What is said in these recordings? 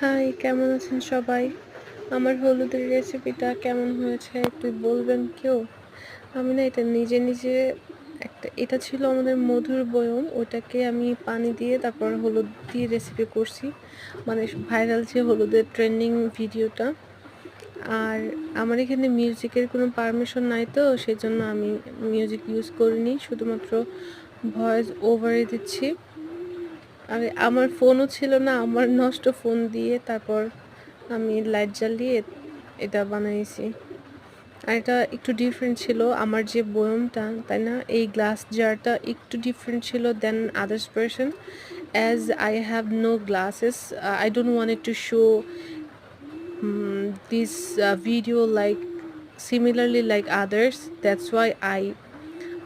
High, কেমন আছেন সবাই? আমার হলুদের রেসিপিটা কেমন হয়েছে একটু বলবেন কেউ? আমি না এটা নিজে এটা ছিল আমাদের মধুর বয়ম। ওটাকে আমি পানি দিয়ে তারপর হলুদ দিয়ে রেসিপি করছি। মানে ভাইরাল যে হলুদের ট্রেন্ডিং ভিডিওটা। আর আমার এখানে মিউজিকের কোনো পারমিশন নাই তো সেজন্য আমি মিউজিক ইউজ করিনি। শুধুমাত্র ভয়েস ওভারে দিচ্ছি। আর আমার ফোনও ছিল না। আমার নষ্ট ফোন দিয়ে তারপর আমি লাইট জ্বালিয়ে এটা বানাইছি। আর এটা একটু ডিফারেন্ট ছিল। আমার যে বয়ামটা, তাই না? এই গ্লাস জারটা একটু ডিফারেন্ট ছিল than others version. As I have no glasses, I don't want it to show this video like similarly like others. That's why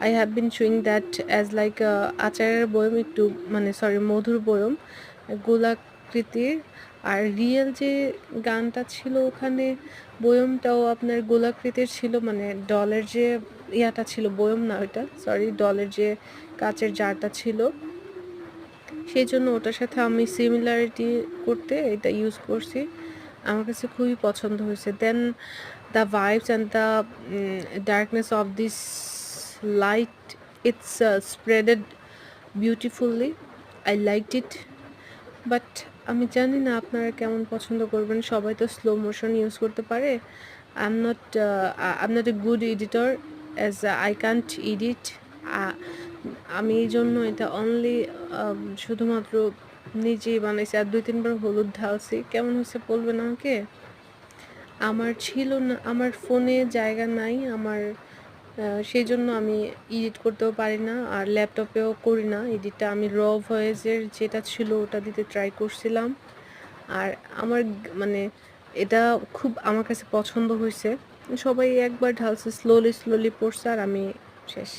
I have been showing that as like আচারের বয়ম একটু মানে sorry মধুর বয়ম গোলাকৃতির। আর real যে গানটা ছিল ওখানে বয়মটাও আপনার গোলাকৃতির ছিল, মানে ডলের যে ইয়াটা ছিল, বয়ম না ওইটা, সরি, ডলের যে কাচের জারটা ছিল, সেই জন্য ওটার সাথে আমি সিমিলারিটি করতে এটা ইউজ করছি। আমার কাছে খুবই পছন্দ হয়েছে। দেন the vibes and the darkness of this light, it's spreaded beautifully. I liked it, but আমি জানি না আপনারা কেমন পছন্দ করবেন। সবাই তো স্লো মোশন ইউজ করতে পারে। I'm not a good editor as I can't edit. আমি এই জন্য এটা অনলি শুধুমাত্র নিজেই বানাইছি। আর ২-৩ বার হলুদ ঢালছি। কেমন হয়েছে বলবেন আমাকে? আমার ছিল না, আমার ফোনে জায়গা নাই আমার, সেইজন্য আমি এডিট করতেও পারি না। আর ল্যাপটপেও করি না এডিটটা। আমি র ভয়েসের যেটা ছিল ওটা দিতে ট্রাই করছিলাম। আর আমার মানে এটা খুব আমার কাছে পছন্দ হইছে। সবাই একবার ঢালছে, স্লোলি পড়ছে আর আমি শেষ।